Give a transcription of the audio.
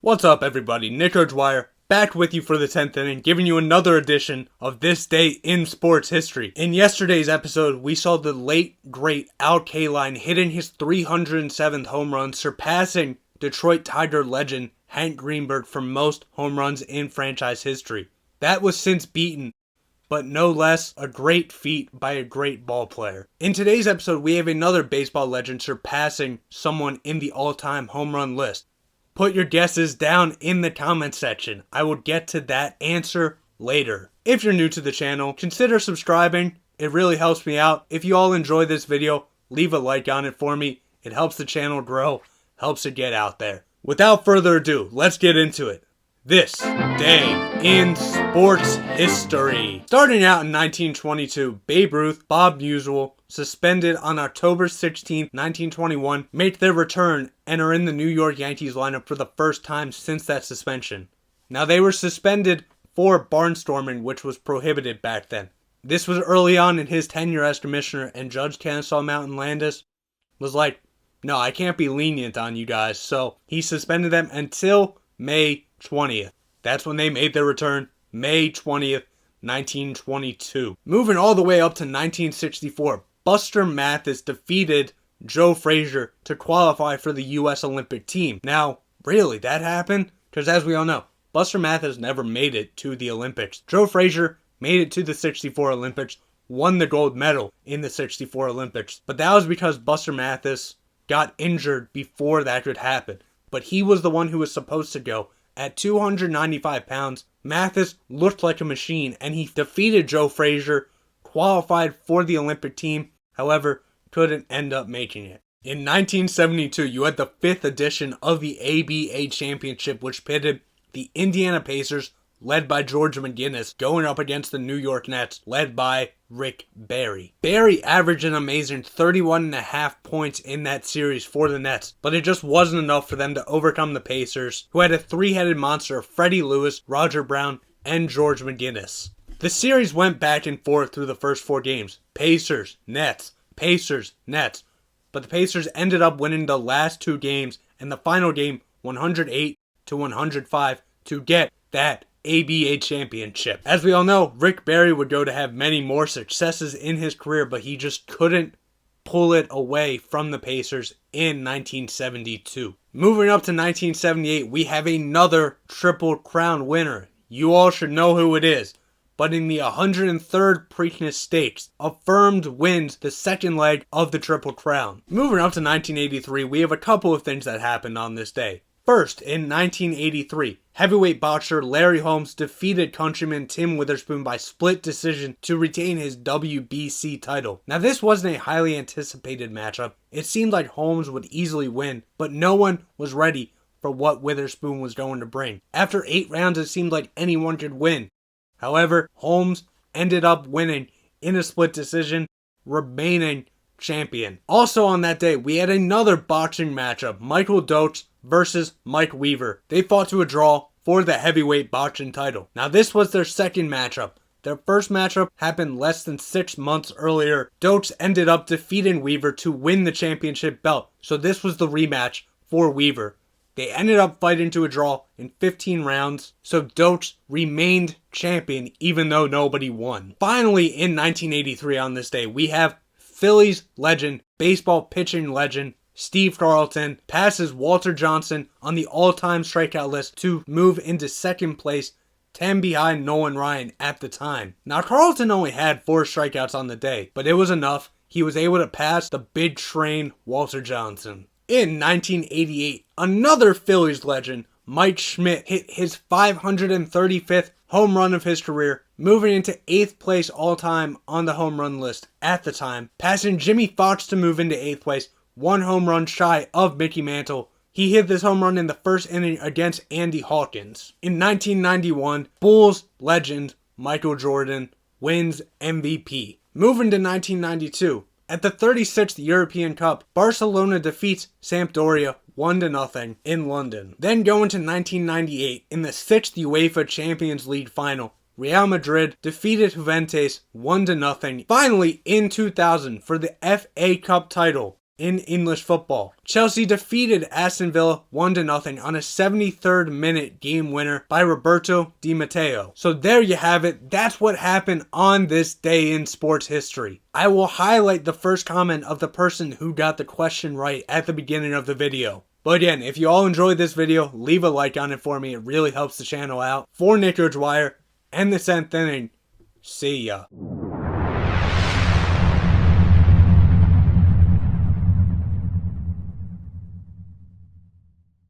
What's up, everybody? Nick O'Dwyer, back with you for the 10th inning, giving you another edition of This Day in Sports History. In yesterday's episode, we saw the late, great Al Kaline hitting his 307th home run, surpassing Detroit Tiger legend Hank Greenberg for most home runs in franchise history. That was since beaten, but no less a great feat by a great ball player. In today's episode, we have another baseball legend surpassing someone in the all-time home run list. Put your guesses down in the comment section. I will get to that answer later. If you're new to the channel, consider subscribing. It really helps me out. If you all enjoy this video, leave a like on it for me. It helps the channel grow, helps it get out there. Without further ado, let's get into it. This Day in Sports History. Starting out in 1922, Babe Ruth, Bob Musial, suspended on October 16, 1921, make their return and are in the New York Yankees lineup for the first time since that suspension. Now, they were suspended for barnstorming, which was prohibited back then. This was early on in his tenure as commissioner, and Judge Kennesaw Mountain Landis was like, no, I can't be lenient on you guys, so he suspended them until May 20th. That's when they made their return, May 20th, 1922. Moving all the way up to 1964, Buster Mathis defeated Joe Frazier to qualify for the U.S. Olympic team. Now, really, that happened? Because as we all know, Buster Mathis never made it to the Olympics. Joe Frazier made it to the 64 Olympics, won the gold medal in the 64 Olympics. But that was because Buster Mathis got injured before that could happen. But he was the one who was supposed to go. At 295 pounds, Mathis looked like a machine, and he defeated Joe Frazier, qualified for the Olympic team, however, couldn't end up making it. In 1972, you had the 5th edition of the ABA Championship, which pitted the Indiana Pacers, led by George McGinnis, going up against the New York Nets, led by Rick Barry. Barry averaged an amazing 31.5 points in that series for the Nets, but it just wasn't enough for them to overcome the Pacers, who had a three-headed monster of Freddie Lewis, Roger Brown, and George McGinnis. The series went back and forth through the first 4 games. Pacers, Nets, Pacers, Nets. But the Pacers ended up winning the last 2 games, and the final game 108-105 to get that ABA championship. As we all know, Rick Barry would go to have many more successes in his career, but he just couldn't pull it away from the Pacers in 1972. Moving up to 1978, we have another Triple Crown winner. You all should know who it is. But in the 103rd Preakness Stakes, Affirmed wins the second leg of the Triple Crown. Moving up to 1983, we have a couple of things that happened on this day. First, in 1983, heavyweight boxer Larry Holmes defeated countryman Tim Witherspoon by split decision to retain his WBC title. Now, this wasn't a highly anticipated matchup. It seemed like Holmes would easily win, but no one was ready for what Witherspoon was going to bring. After 8 rounds, it seemed like anyone could win. However, Holmes ended up winning in a split decision, remaining champion. Also on that day, we had another boxing matchup, Michael Doakes versus Mike Weaver. They fought to a draw for the heavyweight boxing title. Now, this was their second matchup. Their first matchup happened less than 6 months earlier. Doakes ended up defeating Weaver to win the championship belt. So this was the rematch for Weaver. They ended up fighting to a draw in 15 rounds, so Doakes remained champion even though nobody won. Finally, in 1983 on this day, we have Phillies legend, baseball pitching legend, Steve Carlton passes Walter Johnson on the all-time strikeout list to move into second place, 10 behind Nolan Ryan at the time. Now, Carlton only had 4 strikeouts on the day, but it was enough. He was able to pass the big train Walter Johnson. In 1988, another Phillies legend, Mike Schmidt, hit his 535th home run of his career, moving into 8th place all-time on the home run list at the time, passing Jimmie Foxx to move into 8th place, 1 home run shy of Mickey Mantle. He hit this home run in the first inning against Andy Hawkins. In 1991, Bulls legend Michael Jordan wins MVP. Moving to 1992, at the 36th European Cup, Barcelona defeats Sampdoria 1-0 in London. Then going to 1998, in the 6th UEFA Champions League final, Real Madrid defeated Juventus 1-0. Finally, in 2000, for the FA Cup title, in English football. Chelsea defeated Aston Villa 1-0 on a 73rd minute game winner by Roberto Di Matteo. So there you have it. That's what happened on this day in sports history. I will highlight the first comment of the person who got the question right at the beginning of the video. But again, if you all enjoyed this video, leave a like on it for me. It really helps the channel out. For Nick Dwyer and the 10th inning, see ya.